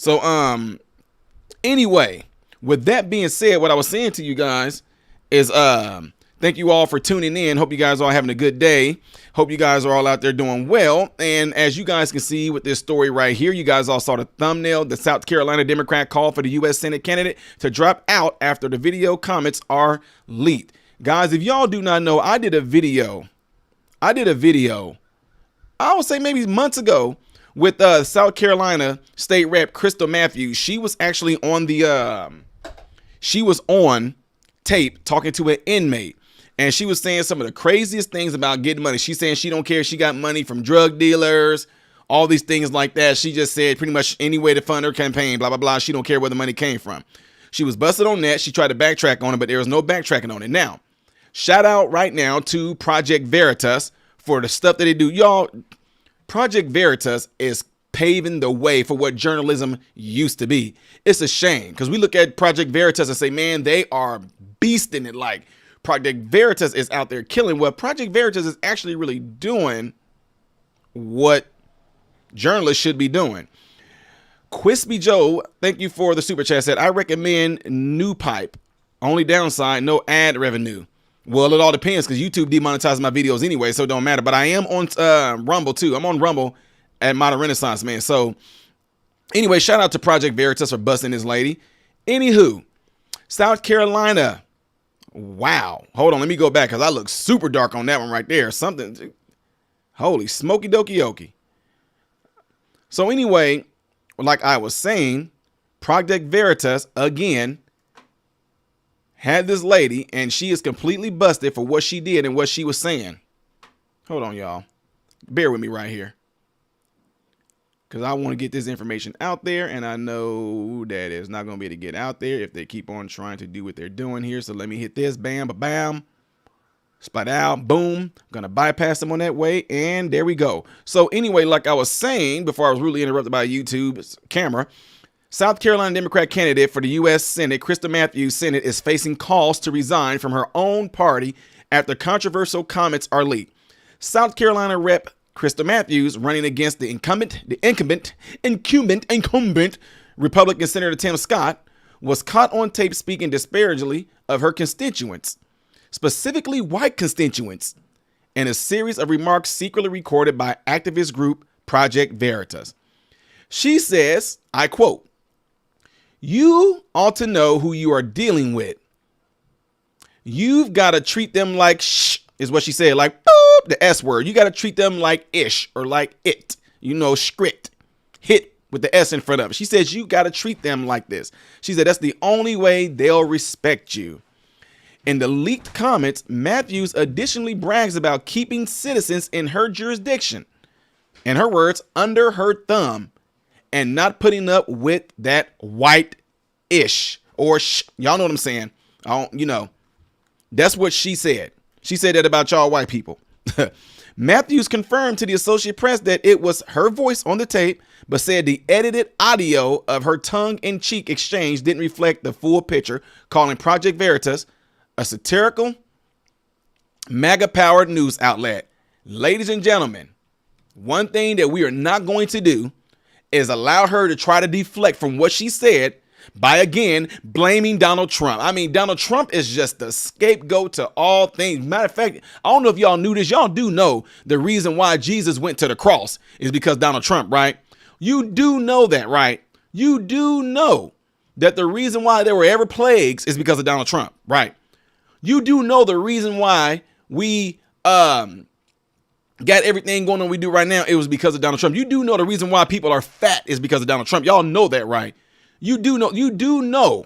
So, anyway, with that being said, what I was saying to you guys is, thank you all for tuning in. Hope you guys are all having a good day. Hope you guys are all out there doing well. And as you guys can see with this story right here, you guys all saw the thumbnail. The South Carolina Democrat called for the U.S. Senate candidate to drop out after the video comments are leaked. Guys, if y'all do not know, I did a video, I would say maybe months ago, with South Carolina State Rep Krystle Matthews. She was actually on the she was on tape talking to an inmate, and she was saying some of the craziest things about getting money. She's saying she don't care if she got money from drug dealers, all these things like that. She just said pretty much any way to fund her campaign, blah, blah, blah. She don't care where the money came from. She was busted on that. She tried to backtrack on it, but there was no backtracking on it. Now, shout out right now to Project Veritas for the stuff that they do. Y'all, Project Veritas is paving the way for what journalism used to be. It's a shame because we look at Project Veritas and say, man, they are beasting it. Like, Project Veritas is out there killing. Well, Project Veritas is actually really doing what journalists should be doing. Quispy Joe, thank you for the super chat, said, I recommend New Pipe. Only downside, no ad revenue. Well, it all depends because YouTube demonetizes my videos anyway, so it don't matter. But I am on Rumble too. I'm on Rumble at Modern Renaissance, man. So anyway, shout out to Project Veritas for busting this lady. Anywho, South Carolina. Wow. Hold on, let me go back because I look super dark on that one right there. Something. Holy smoky dokey yoki. So anyway, like I was saying, Project Veritas again had this lady, and she is completely busted for what she did and what she was saying. Hold on, y'all. Bear with me right here, because I want to get this information out there, and I know that it's not going to be able to get out there if they keep on trying to do what they're doing here. So let me hit this. Bam, ba-bam. Spot out. Boom. Going to bypass them on that way, and there we go. So anyway, like I was saying before I was rudely interrupted by YouTube's camera, South Carolina Democrat candidate for the U.S. Senate, Krystle Matthews, Senate, is facing calls to resign from her own party after controversial comments are leaked. South Carolina Rep. Krystle Matthews, running against the incumbent Republican Senator Tim Scott, was caught on tape speaking disparagingly of her constituents, specifically white constituents, in a series of remarks secretly recorded by activist group Project Veritas. She says, I quote, "You ought to know who you are dealing with. You've got to treat them like shh," is what she said, like boop, the S word. You got to treat them like ish or like it, script, hit with the S in front of it. She says, you got to treat them like this. She said, that's the only way they'll respect you. In the leaked comments, Matthews additionally brags about keeping citizens in her jurisdiction, in her words, under her thumb, and not putting up with that white-ish or y'all know what I'm saying. That's what she said. She said that about y'all white people. Matthews confirmed to the Associated Press that it was her voice on the tape, but said the edited audio of her tongue-in-cheek exchange didn't reflect the full picture, calling Project Veritas a satirical, MAGA-powered news outlet. Ladies and gentlemen, one thing that we are not going to do is allow her to try to deflect from what she said by, again, blaming Donald Trump. I mean, Donald Trump is just the scapegoat to all things. Matter of fact, I don't know if y'all knew this. Y'all do know the reason why Jesus went to the cross is because Donald Trump, right? You do know that, right? You do know that the reason why there were ever plagues is because of Donald Trump, right? You do know the reason why we got everything going on we do right now, it was because of Donald Trump. You do know the reason why people are fat is because of Donald Trump. Y'all know that, right? You do know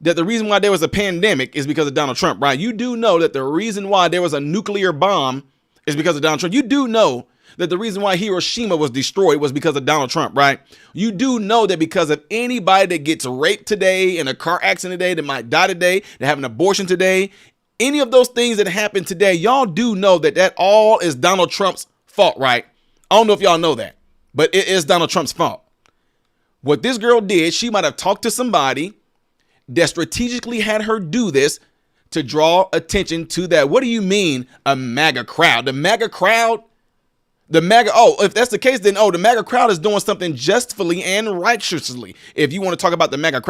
that the reason why there was a pandemic is because of Donald Trump, right? You do know that the reason why there was a nuclear bomb is because of Donald Trump. You do know that the reason why Hiroshima was destroyed was because of Donald Trump, right? You do know that because of anybody that gets raped today, in a car accident today, that might die today, that have an abortion today, any of those things that happen today, y'all do know that that all is Donald Trump's fault, right? I don't know if y'all know that, but it is Donald Trump's fault. What this girl did, she might have talked to somebody that strategically had her do this to draw attention to that. What do you mean a MAGA crowd? The MAGA crowd The MAGA, oh, if that's the case, then, oh, the MAGA crowd is doing something justly and righteously. If you want to talk about the MAGA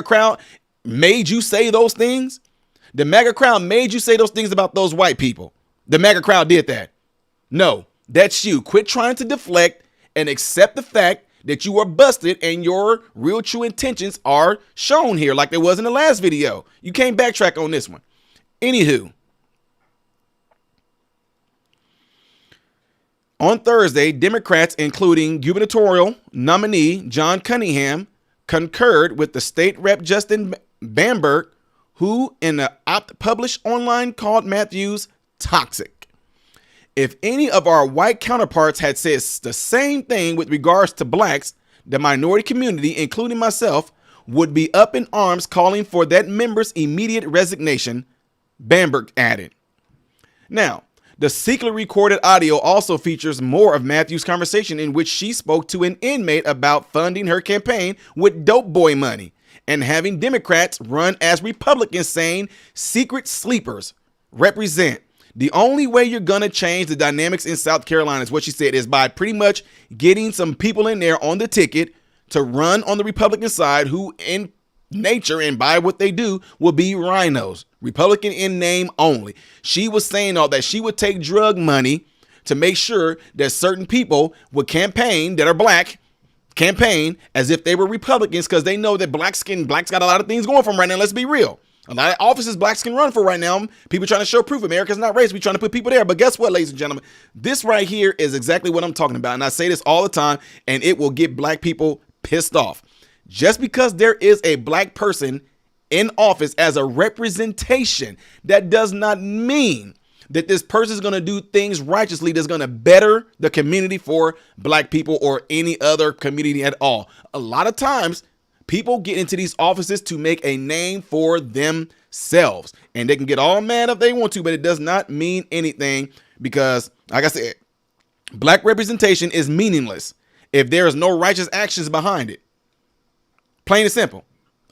crowd made you say those things. The MAGA crowd made you say those things about those white people. The MAGA crowd did that. No, that's you. Quit trying to deflect and accept the fact that you are busted and your real true intentions are shown here like there was in the last video. You can't backtrack on this one. Anywho, on Thursday, Democrats, including gubernatorial nominee John Cunningham, concurred with the state rep Justin Bamberg, who in the op published online called Matthews toxic. If any of our white counterparts had said the same thing with regards to blacks, the minority community, including myself, would be up in arms calling for that member's immediate resignation, Bamberg added. Now, the secretly recorded audio also features more of Matthews' conversation in which she spoke to an inmate about funding her campaign with dope boy money and having Democrats run as Republicans, saying secret sleepers represent. The only way you're going to change the dynamics in South Carolina is what she said is by pretty much getting some people in there on the ticket to run on the Republican side who in nature and by what they do will be rhinos, Republican in name only. She was saying all that she would take drug money to make sure that certain people would campaign that are black, campaign as if they were Republicans because they know that blacks got a lot of things going for them right now. Let's be real. A lot of offices blacks can run for right now. People trying to show proof America's not racist. We trying to put people there. But guess what, ladies and gentlemen? This right here is exactly what I'm talking about. And I say this all the time, and it will get black people pissed off. Just because there is a black person in office as a representation, that does not mean that this person is going to do things righteously that's going to better the community for black people or any other community at all. A lot of times, people get into these offices to make a name for themselves, and they can get all mad if they want to, but it does not mean anything because, like I said, black representation is meaningless if there is no righteous actions behind it. Plain and simple.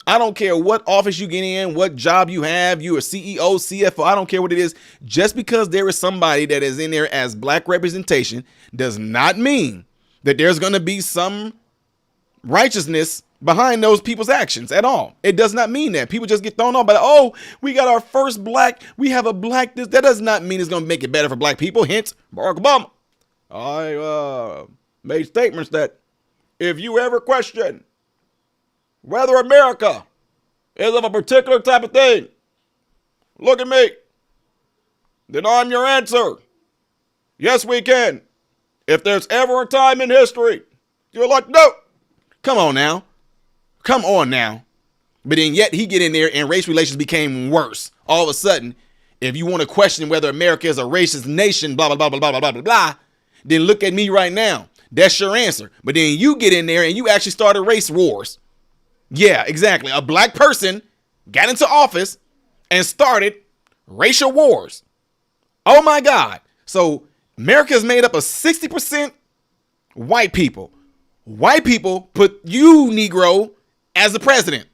I don't care what office you get in, what job you have, you're a CEO, CFO, I don't care what it is. Just because there is somebody that is in there as black representation does not mean that there's going to be some righteousness behind those people's actions at all. It does not mean that. People just get thrown off by, oh, we got our first black, we have a black this. That does not mean it's going to make it better for black people. Hence, Barack Obama. I made statements that if you ever question whether America is of a particular type of thing, look at me. Then I'm your answer. Yes, we can. If there's ever a time in history, you're like, no. Come on now. Come on now. But then yet he get in there and race relations became worse. All of a sudden, if you want to question whether America is a racist nation, blah, blah, blah, blah, blah, blah, blah, blah, then look at me right now. That's your answer. But then you get in there and you actually started race wars. Yeah, exactly. A black person got into office and started racial wars. Oh my God. So America is made up of 60% white people. White people put you, Negro, as the president.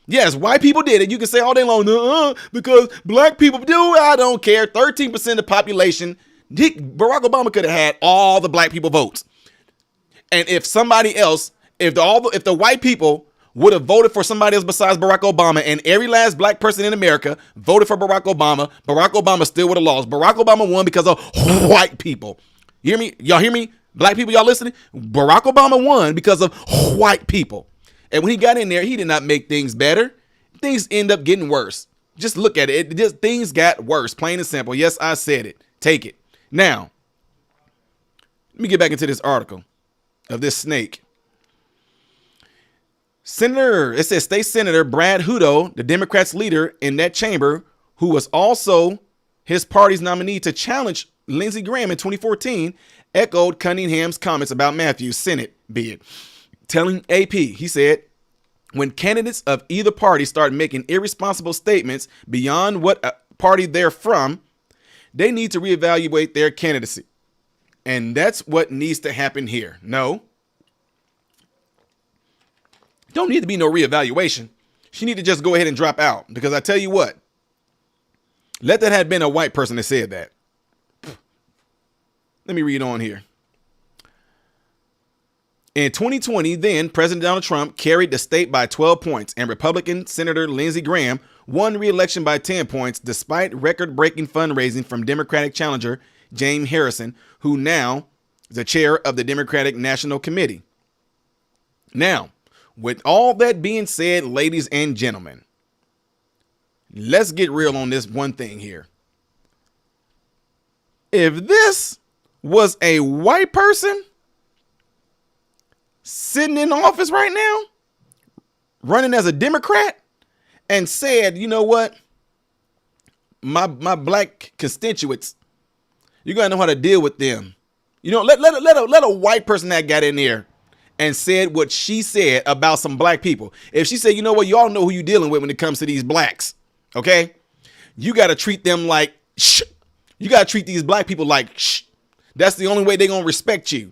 Yes, white people did it. You can say all day long, because black people do. I don't care. 13% of the population. Barack Obama could have had all the black people votes. And if somebody else, if the white people would have voted for somebody else besides Barack Obama, and every last black person in America voted for Barack Obama still would have lost. Barack Obama won because of white people. You hear me? Y'all hear me? Black people, y'all listening? Barack Obama won because of white people. And when he got in there, he did not make things better. Things end up getting worse. Just look at it. Things got worse, plain and simple. Yes, I said it. Take it. Now, let me get back into this article of this snake. It says State Senator Brad Hutto, the Democrats' leader in that chamber, who was also his party's nominee to challenge Lindsey Graham in 2014, echoed Cunningham's comments about Matthews' Senate bid. Telling AP, he said, when candidates of either party start making irresponsible statements beyond what party they're from, they need to reevaluate their candidacy. And that's what needs to happen here. No. Don't need to be no reevaluation. She need to just go ahead and drop out. Because I tell you what, let that have been a white person that said that. Let me read on here. In 2020, then President Donald Trump carried the state by 12 points, and Republican Senator Lindsey Graham won re-election by 10 points despite record-breaking fundraising from Democratic challenger James Harrison, who now is the chair of the Democratic National Committee. Now, with all that being said, ladies and gentlemen, let's get real on this one thing here. If this was a white person sitting in office right now, running as a Democrat, and said, you know what, my black constituents, you gotta know how to deal with them. You know, let a white person that got in there and said what she said about some black people. If she said, you know what, y'all know who you dealing with when it comes to these blacks, okay? You got to treat them like shh. You got to treat these black people like shh. That's the only way they're going to respect you.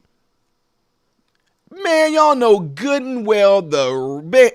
Man, y'all know good and well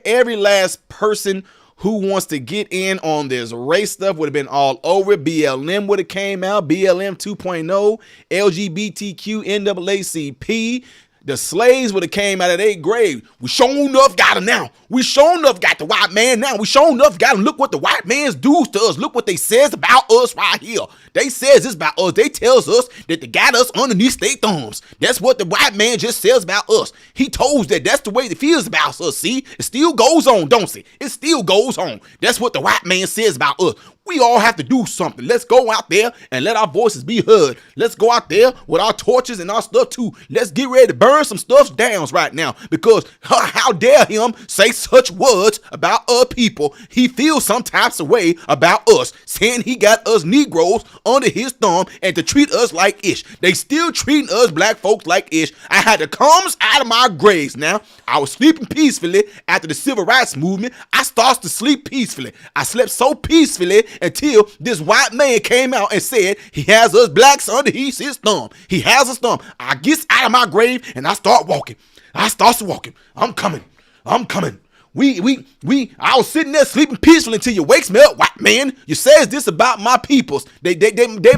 every last person who wants to get in on this race stuff would have been all over it. BLM would have came out, BLM 2.0, LGBTQ, NAACP. The slaves would have came out of their grave. We sure enough got them now. We sure enough got the white man now. We sure enough got them. Look what the white man's does to us. Look what they says about us right here. They says this about us. They tells us that they got us underneath their thumbs. That's what the white man just says about us. He told that that's the way it feels about us. See, it still goes on, don't it? It still goes on. That's what the white man says about us. We all have to do something. Let's go out there and let our voices be heard. Let's go out there with our torches and our stuff too. Let's get ready to burn some stuff down right now, because how dare him say such words about our people. He feels some types of way about us, saying he got us Negroes under his thumb and to treat us like ish. They still treating us black folks like ish. I had to come out of my graves now. I was sleeping peacefully after the civil rights movement. I started to sleep peacefully. I slept so peacefully until this white man came out and said he has us blacks under his thumb. He has us thumb. I get out of my grave and I start walking. I'm coming. I was sitting there sleeping peacefully until you wakes me up, white man. You says this about my peoples. They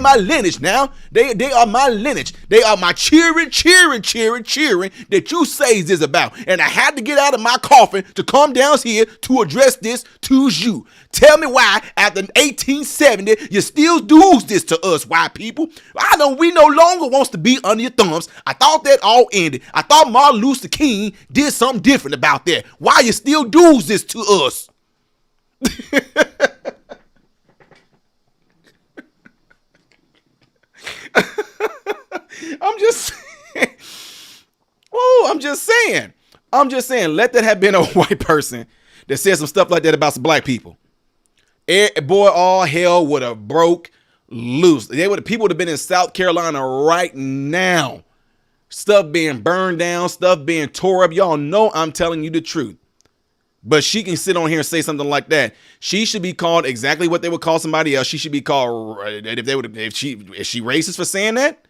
my lineage now. They are my lineage. They are my cheering that you says this about. And I had to get out of my coffin to come down here to address this to you. Tell me why after 1870 you still do this to us white people. We no longer wants to be under your thumbs. I thought that all ended. I thought Martin Luther King did something different about that. Why you still do this to us? I'm just saying, let that have been a white person that said some stuff like that about some black people. Boy, all hell would have broke loose. People would have been in South Carolina right now. Stuff being burned down, stuff being tore up. Y'all know I'm telling you the truth. But she can sit on here and say something like that. She should be called exactly what they would call somebody else. She should be called, is she racist for saying that?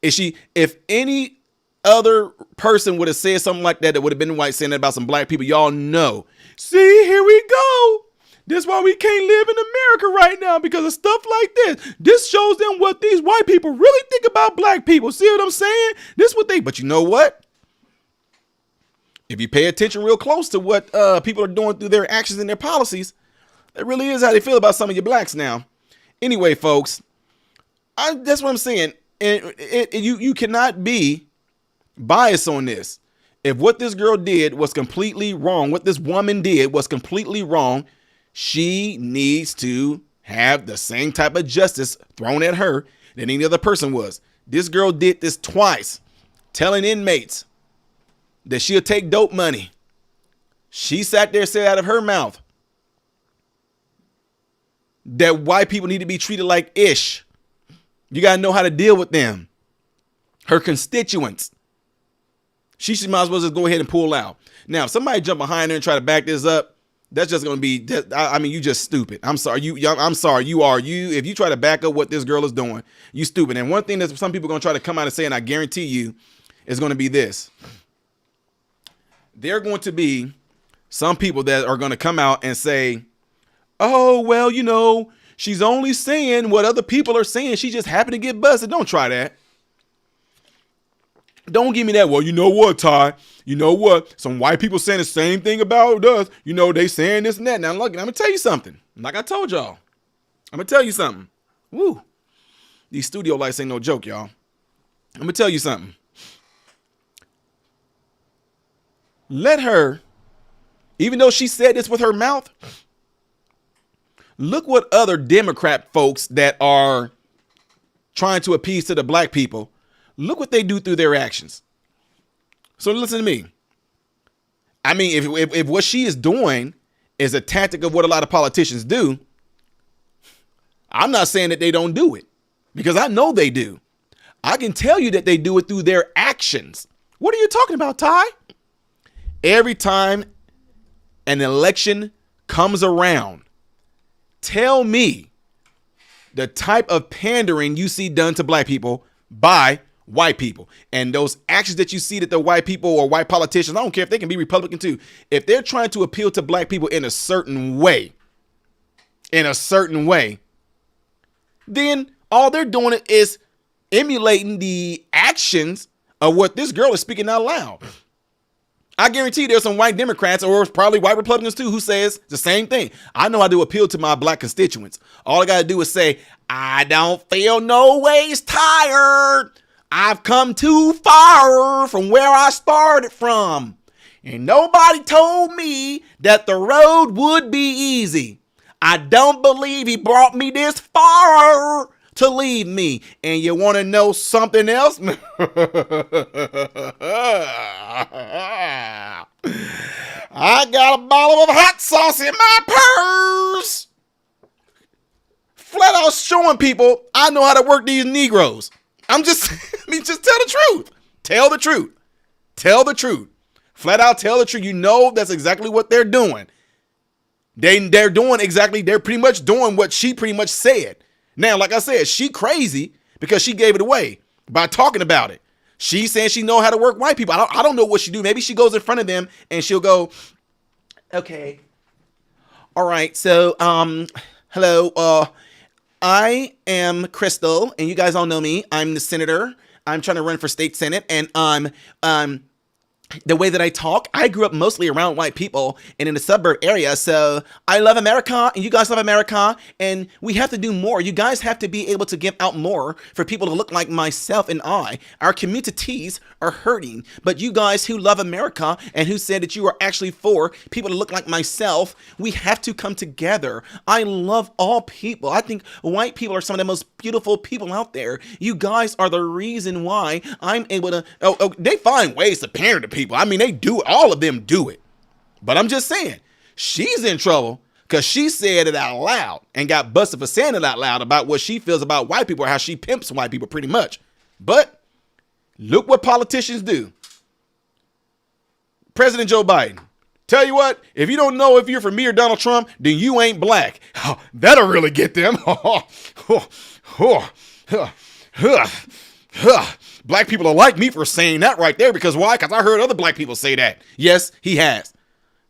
If any other person would have said something like that, that would have been white saying that about some black people, y'all know. See, here we go. This is why we can't live in America right now, because of stuff like this. This shows them what these white people really think about black people. See what I'm saying? But you know what? If you pay attention real close to what people are doing through their actions and their policies, that really is how they feel about some of you blacks now. Anyway, folks, that's what I'm saying. And you cannot be biased on this. If what this girl did was completely wrong, what this woman did was completely wrong, she needs to have the same type of justice thrown at her than any other person was. This girl did this twice, telling inmates that she'll take dope money. She sat there and said out of her mouth that white people need to be treated like ish. You got to know how to deal with them. Her constituents. She should might as well just go ahead and pull out. Now, if somebody jump behind her and try to back this up, that's just going to be, you just stupid. I'm sorry. If you try to back up what this girl is doing, you stupid. And one thing that some people are going to try to come out and say, and I guarantee you, is going to be this. There are going to be some people that are going to come out and say, oh, well, she's only saying what other people are saying. She just happened to get busted. Don't try that. Don't give me that. Well, you know what, Ty? You know what? Some white people saying the same thing about us. You know, they saying this and that. Now, look, I'm going to tell you something. Like I told y'all. I'm going to tell you something. Woo. These studio lights ain't no joke, y'all. I'm going to tell you something. Let her, even though she said this with her mouth, look what other Democrat folks that are trying to appease to the black people, look what they do through their actions. So listen to me. I mean, if what she is doing is a tactic of what a lot of politicians do, I'm not saying that they don't do it, because I know they do. I can tell you that they do it through their actions. What are you talking about, Ty? Every time an election comes around, tell me the type of pandering you see done to black people by white people. And those actions that you see that the white people or white politicians, I don't care if they can be Republican too, if they're trying to appeal to black people in a certain way, then all they're doing is emulating the actions of what this girl is speaking out loud. I guarantee there's some white Democrats or probably white Republicans too who says the same thing. I know how to appeal to my black constituents. All I got to do is say, I don't feel no ways tired. I've come too far from where I started from. And nobody told me that the road would be easy. I don't believe he brought me this far to leave me. And you want to know something else? I got a bottle of hot sauce in my purse. Flat out showing people I know how to work these Negroes. Just tell the truth. Tell the truth. Tell the truth. Flat out tell the truth. You know that's exactly what they're doing. They're pretty much doing what she pretty much said. Now, like I said, she crazy because she gave it away by talking about it. She's saying she know how to work white people. I don't know what she do. Maybe she goes in front of them and she'll go, okay, all right. So, hello. I am Krystle, and you guys all know me. I'm the senator. I'm trying to run for state senate, and the way that I talk, I grew up mostly around white people and in the suburb area. So I love America and you guys love America, and we have to do more. You guys have to be able to give out more for people to look like myself and I. Our communities are hurting, but you guys who love America and who said that you are actually for people to look like myself, we have to come together. I love all people. I think white people are some of the most beautiful people out there. You guys are the reason why I'm able to, they find ways to pander to people. I mean, they do it. All of them do it. But I'm just saying, she's in trouble because she said it out loud and got busted for saying it out loud about what she feels about white people or how she pimps white people pretty much. But look what politicians do. President Joe Biden. Tell you what, if you don't know if you're for me or Donald Trump, then you ain't black. That'll really get them. Black people are like me for saying that right there. Because why? Because I heard other black people say that. Yes, he has.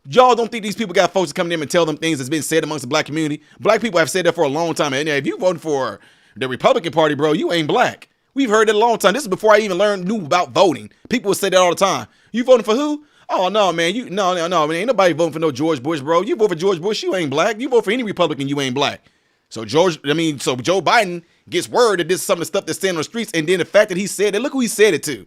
Y'all don't think these people got folks to come to them and tell them things that's been said amongst the black community? Black people have said that for a long time. And if you voted for the Republican Party, bro, you ain't black. We've heard it a long time. This is before I even knew about voting. People would say that all the time. You voting for who? Oh, no, man. No, man. Ain't nobody voting for no George Bush, bro. You vote for George Bush, you ain't black. You vote for any Republican, you ain't black. So Joe Biden gets word that this is some of the stuff that's saying on the streets, and then the fact that he said it, look who he said it to.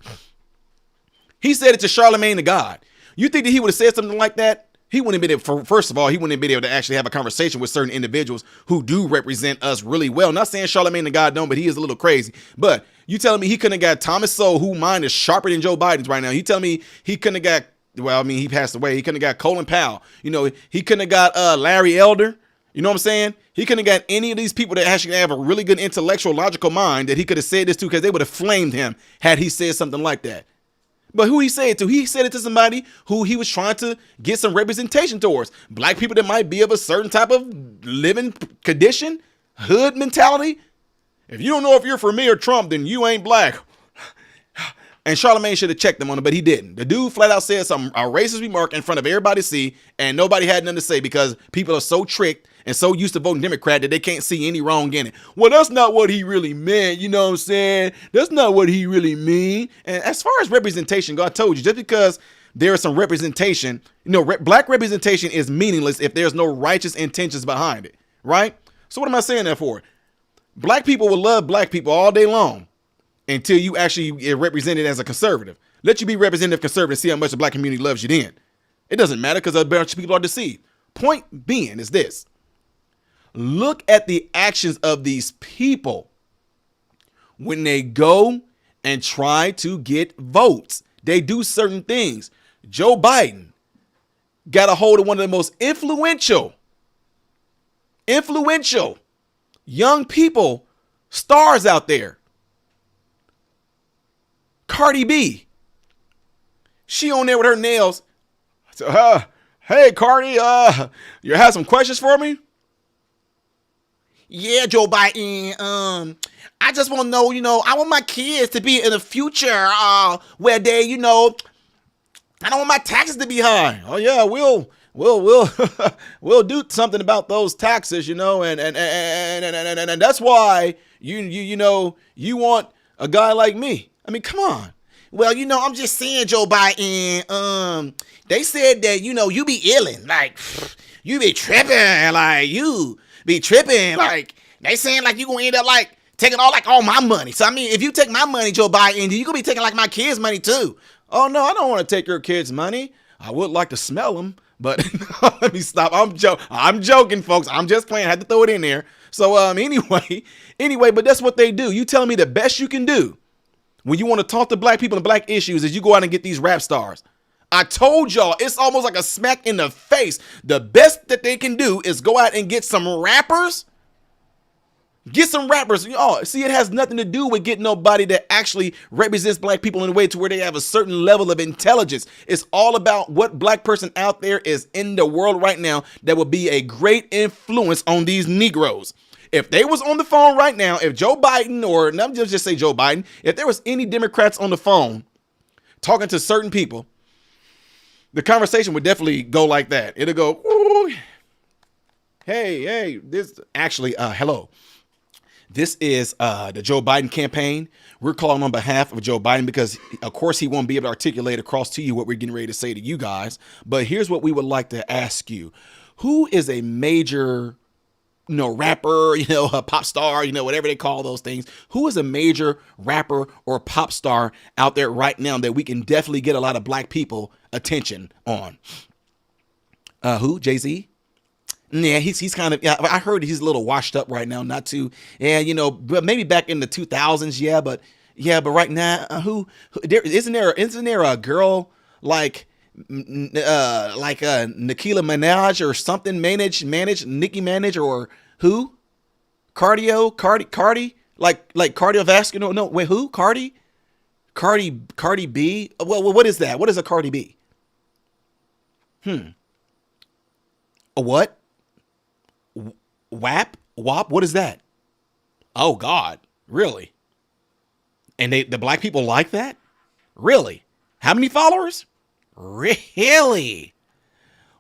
He said it to Charlemagne the God. You think that he would have said something like that? He wouldn't have been able, first of all, he wouldn't have been able to actually have a conversation with certain individuals who do represent us really well. Not saying Charlemagne the God don't, but he is a little crazy. But you telling me he couldn't have got Thomas Sowell, who mind is sharper than Joe Biden's right now. You telling me he couldn't have got, well, I mean, he passed away. He couldn't have got Colin Powell. You know, he couldn't have got Larry Elder. You know what I'm saying? He couldn't have got any of these people that actually have a really good intellectual, logical mind that he could have said this to, because they would have flamed him had he said something like that. But who he said it to? He said it to somebody who he was trying to get some representation towards. Black people that might be of a certain type of living condition, hood mentality. If you don't know if you're for me or Trump, then you ain't black. And Charlamagne should have checked him on it, but he didn't. The dude flat out said some a racist remark in front of everybody to see, and nobody had nothing to say because people are so tricked and so used to voting Democrat that they can't see any wrong in it. Well, that's not what he really meant. You know what I'm saying? That's not what he really mean. And as far as representation, God told you, just because there is some representation, black representation is meaningless if there's no righteous intentions behind it, right? So what am I saying that for? Black people will love black people all day long until you actually get represented as a conservative. Let you be representative conservative, see how much the black community loves you then. It doesn't matter because a bunch of people are deceived. Point being is this. Look at the actions of these people when they go and try to get votes. They do certain things. Joe Biden got a hold of one of the most influential young people, stars out there. Cardi B. She on there with her nails. So, hey, Cardi, you have some questions for me? Yeah, Joe Biden. I just want to know, I want my kids to be in the future where they, I don't want my taxes to be high. Oh yeah, we'll we'll do something about those taxes, and that's why you want a guy like me. I mean, come on. Well, I'm just saying, Joe Biden. They said that you be illin', like you be tripping, like you be tripping, like they saying like you gonna end up like taking all my money. So I mean, if you take my money, Joe Biden, you gonna be taking like my kids' money too. Oh no, I don't want to take your kids' money. I would like to smell them, but let me stop. I'm joking, folks. I'm just playing. I had to throw it in there. So anyway, but that's what they do. You telling me the best you can do when you want to talk to black people and black issues is you go out and get these rap stars. I told y'all, it's almost like a smack in the face. The best that they can do is go out and get some rappers. Get some rappers. See, it has nothing to do with getting nobody that actually represents black people in a way to where they have a certain level of intelligence. It's all about what black person out there is in the world right now that will be a great influence on these Negroes. If they was on the phone right now, if Joe Biden, or let me just say Joe Biden, if there was any Democrats on the phone talking to certain people, the conversation would definitely go like that. It'll go, ooh, hey, this actually, hello. This is the Joe Biden campaign. We're calling on behalf of Joe Biden because, of course, he won't be able to articulate across to you what we're getting ready to say to you guys. But here's what we would like to ask you. Who is a major rapper, a pop star, whatever they call those things. Who is a major rapper or pop star out there right now that we can definitely get a lot of black people attention on? Who? Jay-Z? Yeah, he's kind of, I heard he's a little washed up right now, not too, but maybe back in the 2000s, but right now, isn't there a girl like Nikila Minaj or something, manage Nicki Minaj, or who? Cardi, like cardiovascular. No, wait, who? Cardi B. Well, what is that? What is a Cardi B? A what? WAP? What is that? Oh God, really? And the black people like that? Really? How many followers? Really?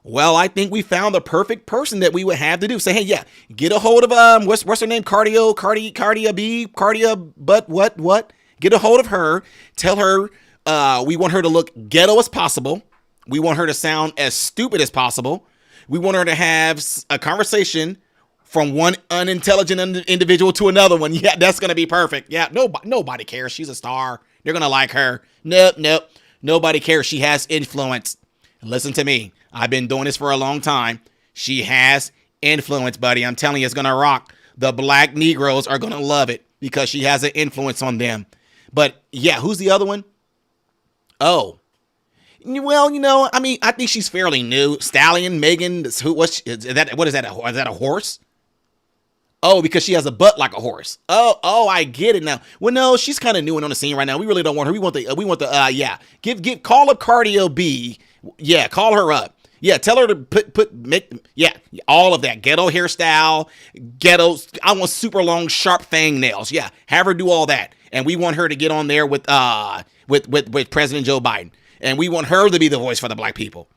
Well, I think we found the perfect person that we would have to do. Say, hey, yeah, get a hold of what's her name? Cardia B, but what? Get a hold of her. Tell her we want her to look ghetto as possible. We want her to sound as stupid as possible. We want her to have a conversation from one unintelligent individual to another one. Yeah, that's gonna be perfect. Yeah, nobody cares. She's a star. They're gonna like her. Nope. Nobody cares. She has influence. Listen to me. I've been doing this for a long time. She has influence, buddy. I'm telling you, it's going to rock. The black Negroes are going to love it because she has an influence on them. But yeah, who's the other one? Oh, well, I think she's fairly new. Stallion, Megan, is that? What is that? Is that a horse? Oh, because she has a butt like a horse. Oh, I get it now. Well, no, she's kind of new and on the scene right now. We really don't want her. We want the call up Cardio B. Yeah, call her up. Yeah, tell her to make all of that ghetto hairstyle, I want super long, sharp fang nails. Yeah, have her do all that. and we want her to get on there with President Joe Biden, and we want her to be the voice for the black people.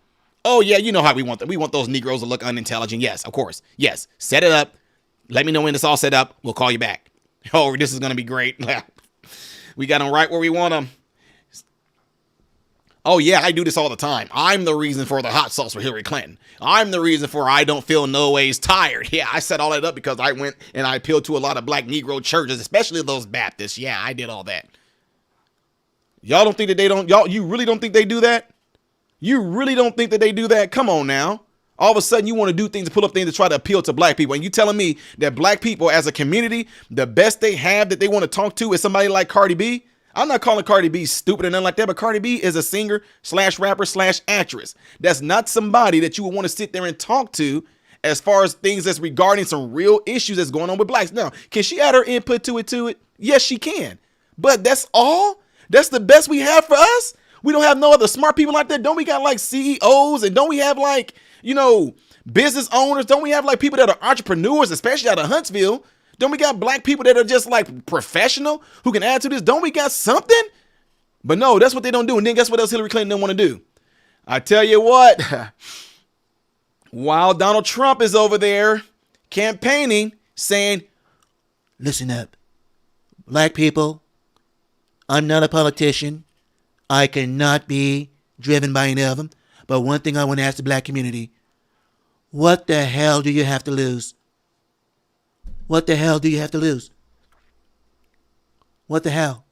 Oh yeah, you know how we want them. We want those Negroes to look unintelligent. Yes, of course. Yes, set it up. Let me know when it's all set up. We'll call you back. Oh, this is gonna be great. We got them right where we want them. Oh yeah, I do this all the time. I'm the reason for the hot sauce for Hillary Clinton. I'm the reason for I don't feel no ways tired. Yeah, I set all that up because I went and I appealed to a lot of black Negro churches, especially those Baptists. Yeah, I did all that. Y'all don't think that they don't, you really don't think they do that? You really don't think that they do that? Come on now. All of a sudden you want to do things to pull up things to try to appeal to black people. And you telling me that black people as a community, the best they have that they want to talk to is somebody like Cardi B? I'm not calling Cardi B stupid or nothing like that, but Cardi B is a singer / rapper / actress. That's not somebody that you would want to sit there and talk to as far as things that's regarding some real issues that's going on with blacks. Now, can she add her input to it? Yes, she can. But that's all? That's the best we have for us? We don't have no other smart people like that? Don't we got like CEOs, and don't we have like, business owners? Don't we have like people that are entrepreneurs, especially out of Huntsville? Don't we got black people that are just like professional who can add to this? Don't we got something? But no, that's what they don't do. And then guess what else Hillary Clinton didn't want to do? I tell you what, while Donald Trump is over there campaigning, saying, listen up, black people, I'm not a politician. I cannot be driven by any of them. But one thing I want to ask the black community, what the hell do you have to lose? What the hell do you have to lose? What the hell?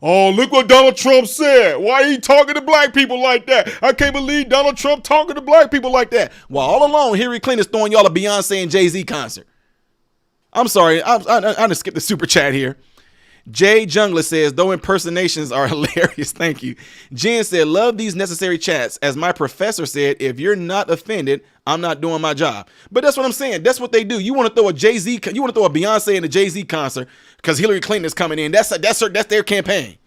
Oh, look what Donald Trump said. Why are you talking to black people like that? I can't believe Donald Trump talking to black people like that. Well, all along, Hillary Clinton is throwing y'all a Beyonce and Jay-Z concert. I'm sorry. I'm going to skip the super chat here. Jay Jungler says, though impersonations are hilarious. Thank you. Jen said, love these necessary chats. As my professor said, if you're not offended, I'm not doing my job. But that's what I'm saying. That's what they do. You want to throw a Jay-Z, you want to throw a Beyonce and a Jay-Z concert because Hillary Clinton is coming in. That's their campaign.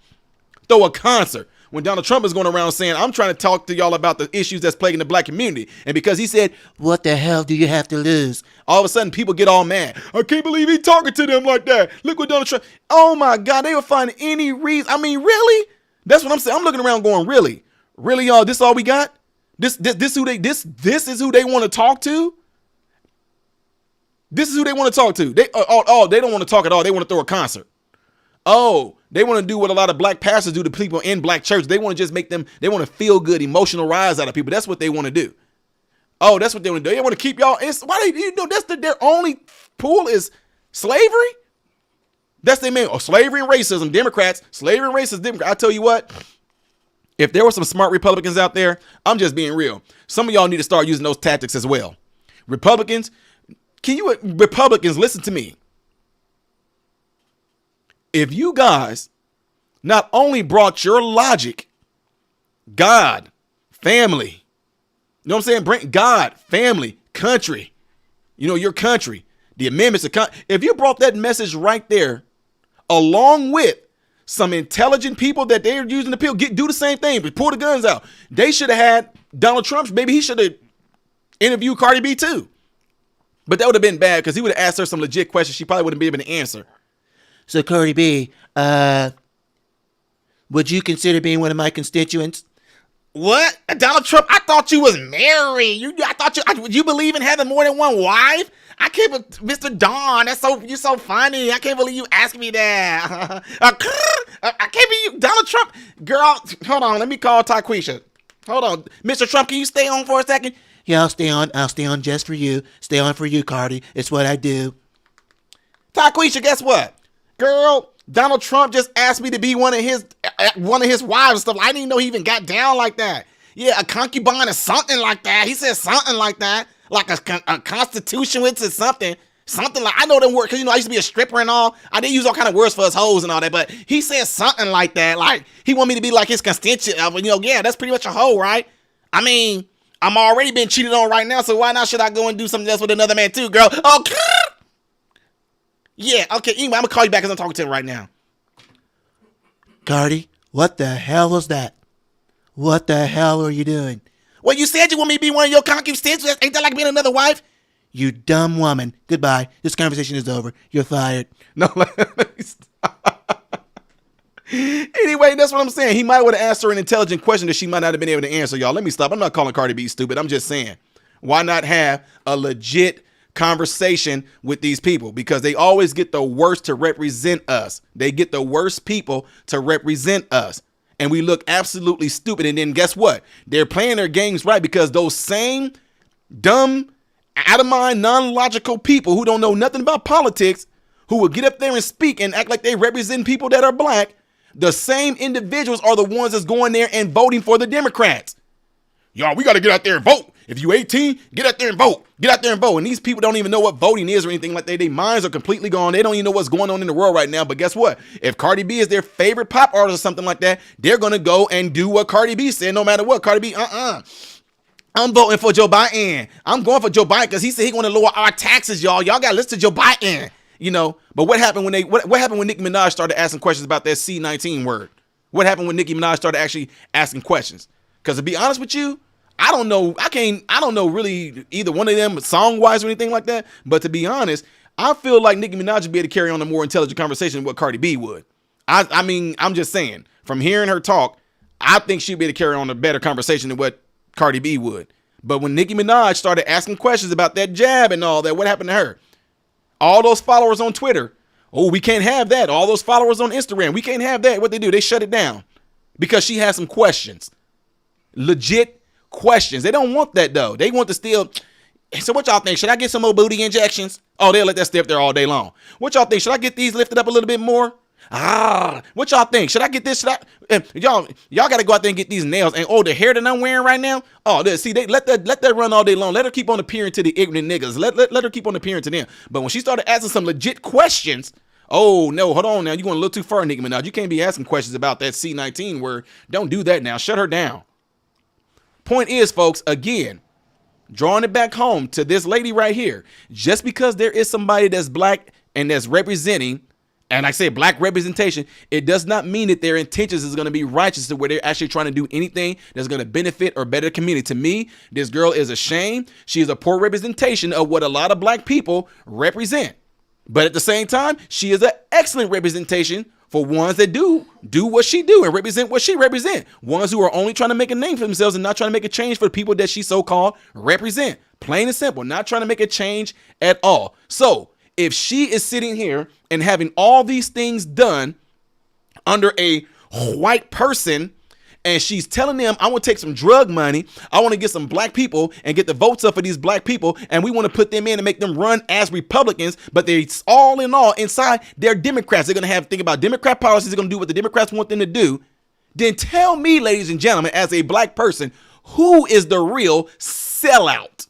Throw a concert when Donald Trump is going around saying, I'm trying to talk to y'all about the issues that's plaguing the black community. And because he said, what the hell do you have to lose? All of a sudden, people get all mad. I can't believe he's talking to them like that. Look what Donald Trump. Oh my God, they would find any reason. I mean, really? That's what I'm saying. I'm looking around going, really? Really, y'all, this all we got? This is who they want to talk to? This is who they want to talk to. They don't want to talk at all. They want to throw a concert. Oh, they want to do what a lot of black pastors do to people in black church. They want to just make them, they want to feel good, emotional rise out of people. That's what they want to do. Oh, that's what they want to do. They want to keep y'all. Their only pool is slavery. That's their main. Oh, slavery and racism. Democrats, slavery and racism. Democrats. I tell you what, if there were some smart Republicans out there, I'm just being real. Some of y'all need to start using those tactics as well. Republicans, listen to me. If you guys not only brought your logic, God, family, you know what I'm saying? Bring God, family, country, your country, the amendments. If you brought that message right there, along with some intelligent people that they're using to do the same thing, but pull the guns out. They should have had Donald Trump. Maybe he should have interviewed Cardi B too. But that would have been bad because he would have asked her some legit questions she probably wouldn't be able to answer. So Cardi B, would you consider being one of my constituents? What? Donald Trump? I thought you was married. Would you believe in having more than one wife? I can't, Mr. Don. You're so funny. I can't believe you asked me that. I can't believe you, Donald Trump. Girl, hold on. Let me call Taquisha. Hold on, Mr. Trump. Can you stay on for a second? Yeah, I'll stay on. I'll stay on just for you. Stay on for you, Cardi. It's what I do. Taquisha, guess what? Girl, Donald Trump just asked me to be one of his wives and stuff. I didn't even know he even got down like that. Yeah, a concubine or something like that. He said something like that, like a constituent or something like. I know them words because I used to be a stripper and all. I did use all kind of words for his hoes and all that, but he said something like that. Like he want me to be like his constituent. Yeah, that's pretty much a hoe, right? I mean, I'm already being cheated on right now, so why not should I go and do something else with another man too, girl? Oh. Yeah, okay, anyway, I'm going to call you back because I'm talking to him right now. Cardi, what the hell was that? What the hell are you doing? Well, you said you want me to be one of your concubines. Ain't that like being another wife? You dumb woman. Goodbye. This conversation is over. You're fired. No, let me stop. Anyway, that's what I'm saying. He might would have asked her an intelligent question that she might not have been able to answer, y'all. Let me stop. I'm not calling Cardi B stupid. I'm just saying, why not have a legit conversation with these people? Because they always get the worst to represent us. They get the worst people to represent us. And we look absolutely stupid. And then guess what? They're playing their games right, because those same dumb, out of mind, non-logical people who don't know nothing about politics, who will get up there and speak and act like they represent people that are black, the same individuals are the ones that's going there and voting for the Democrats. Y'all, we got to get out there and vote. If you 18, get out there and vote. Get out there and vote. And these people don't even know what voting is or anything like that. Their minds are completely gone. They don't even know what's going on in the world right now. But guess what? If Cardi B is their favorite pop artist or something like that, they're going to go and do what Cardi B said no matter what. Cardi B, I'm voting for Joe Biden. I'm going for Joe Biden because he said he's going to lower our taxes, y'all. Y'all got to listen to Joe Biden. You know, but what happened when what happened when Nicki Minaj started asking questions about that C-19 word? What happened when Nicki Minaj started actually asking questions? Because to be honest with you, I don't know. I don't know really either one of them song wise or anything like that. But to be honest, I feel like Nicki Minaj would be able to carry on a more intelligent conversation than what Cardi B would. I mean, I'm just saying, from hearing her talk, I think she'd be able to carry on a better conversation than what Cardi B would. But when Nicki Minaj started asking questions about that jab and all that, what happened to her? All those followers on Twitter, oh, we can't have that. All those followers on Instagram, we can't have that. What they do, they shut it down because she has some questions, legit questions. They don't want that though. They want to still. So what y'all think? Should I get some more booty injections? Oh, they'll let that stay up there all day long. What y'all think? Should I get these lifted up a little bit more? What y'all think? Should I get this? Y'all got to go out there and get these nails. And oh, the hair that I'm wearing right now. Oh, see, they let that run all day long. Let her keep on appearing to the ignorant niggas. Let her keep on appearing to them. But when she started asking some legit questions, oh no, hold on now, you're going a little too far, Nicki Minaj. You can't be asking questions about that C-19 word. Don't do that now. Shut her down. Point is, folks, again, drawing it back home to this lady right here. Just because there is somebody that's black and that's representing. And I say black representation, it does not mean that their intentions is going to be righteous to where they're actually trying to do anything that's going to benefit or better the community. To me, this girl is a shame. She is a poor representation of what a lot of black people represent. But at the same time, she is an excellent representation for ones that do what she do and represent what she represent. Ones who are only trying to make a name for themselves and not trying to make a change for the people that she so-called represent. Plain and simple, not trying to make a change at all. So if she is sitting here and having all these things done under a white person, and she's telling them, I want to take some drug money, I want to get some black people and get the votes up for these black people, and we want to put them in and make them run as Republicans, but they all in all inside they're Democrats. They're going to have to think about Democrat policies. They're going to do what the Democrats want them to do. Then tell me, ladies and gentlemen, as a black person, who is the real sellout?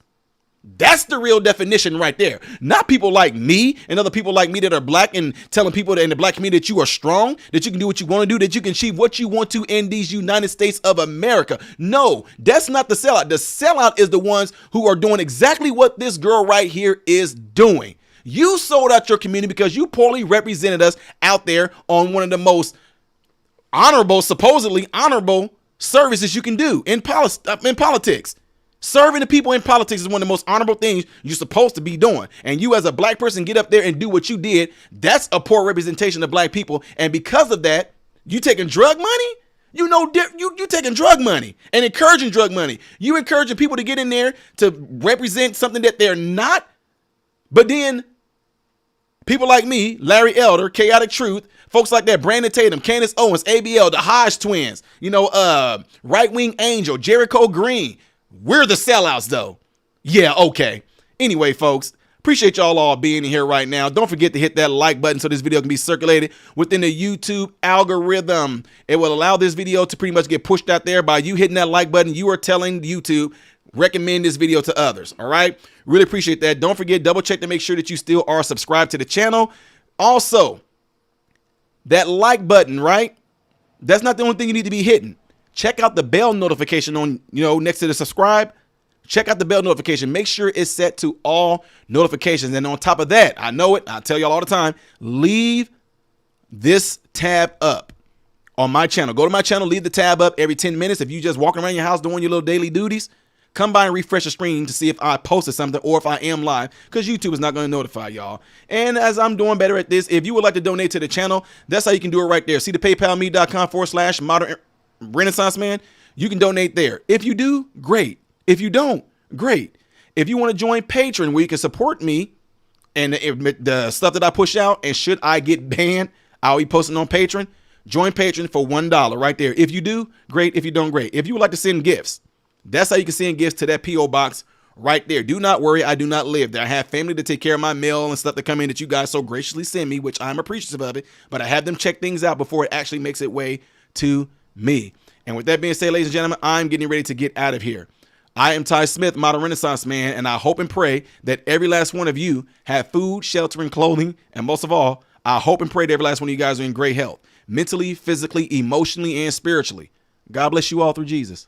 That's the real definition right there. Not people like me and other people like me that are black and telling people that in the black community that you are strong, that you can do what you want to do, that you can achieve what you want to in these United States of America. No, that's not the sellout. The sellout is the ones who are doing exactly what this girl right here is doing. You sold out your community because you poorly represented us out there on one of the most honorable, supposedly honorable services you can do in politics. Serving the people in politics is one of the most honorable things you're supposed to be doing. And you as a black person get up there and do what you did. That's a poor representation of black people. And because of that, you taking drug money? You know, you taking drug money and encouraging drug money. You encouraging people to get in there to represent something that they're not. But then people like me, Larry Elder, Chaotic Truth, folks like that, Brandon Tatum, Candace Owens, ABL, the Hodge twins, Right Wing Angel, Jericho Green. We're the sellouts though. Yeah, okay. Anyway, folks, appreciate y'all all being here right now. Don't forget to hit that like button so this video can be circulated within the YouTube algorithm. It will allow this video to pretty much get pushed out there by you hitting that like button. You are telling YouTube, recommend this video to others. All right. Really appreciate that. Don't forget, double check to make sure that you still are subscribed to the channel. Also, that like button, right? That's not the only thing you need to be hitting. Check out the bell notification on, next to the subscribe. Check out the bell notification. Make sure it's set to all notifications. And on top of that, I know it, I tell y'all all the time, leave this tab up on my channel. Go to my channel, leave the tab up every 10 minutes. If you just walking around your house doing your little daily duties, come by and refresh the screen to see if I posted something or if I am live, because YouTube is not going to notify y'all. And as I'm doing better at this, if you would like to donate to the channel, that's how you can do it right there. See the paypalme.com/modern Renaissance man. You can donate there. If you do, great. If you don't, great. If you want to join Patreon, where you can support me and the stuff that I push out, and should I get banned, I'll be posting on Patreon. Join Patreon for $1 right there. If you do, great. If you don't, great. If you would like to send gifts, that's how you can send gifts to that P.O Box right there. Do not worry, I do not live there. I have family to take care of my mail and stuff that come in that you guys so graciously send me, which I'm appreciative of it, but I have them check things out before it actually makes its way to me. And with that being said, ladies and gentlemen, I'm getting ready to get out of here. I am Ty Smith, Modern Renaissance man, and I hope and pray that every last one of you have food, shelter, and clothing. And most of all, I hope and pray that every last one of you guys are in great health, mentally, physically, emotionally, and spiritually. God bless you all through Jesus.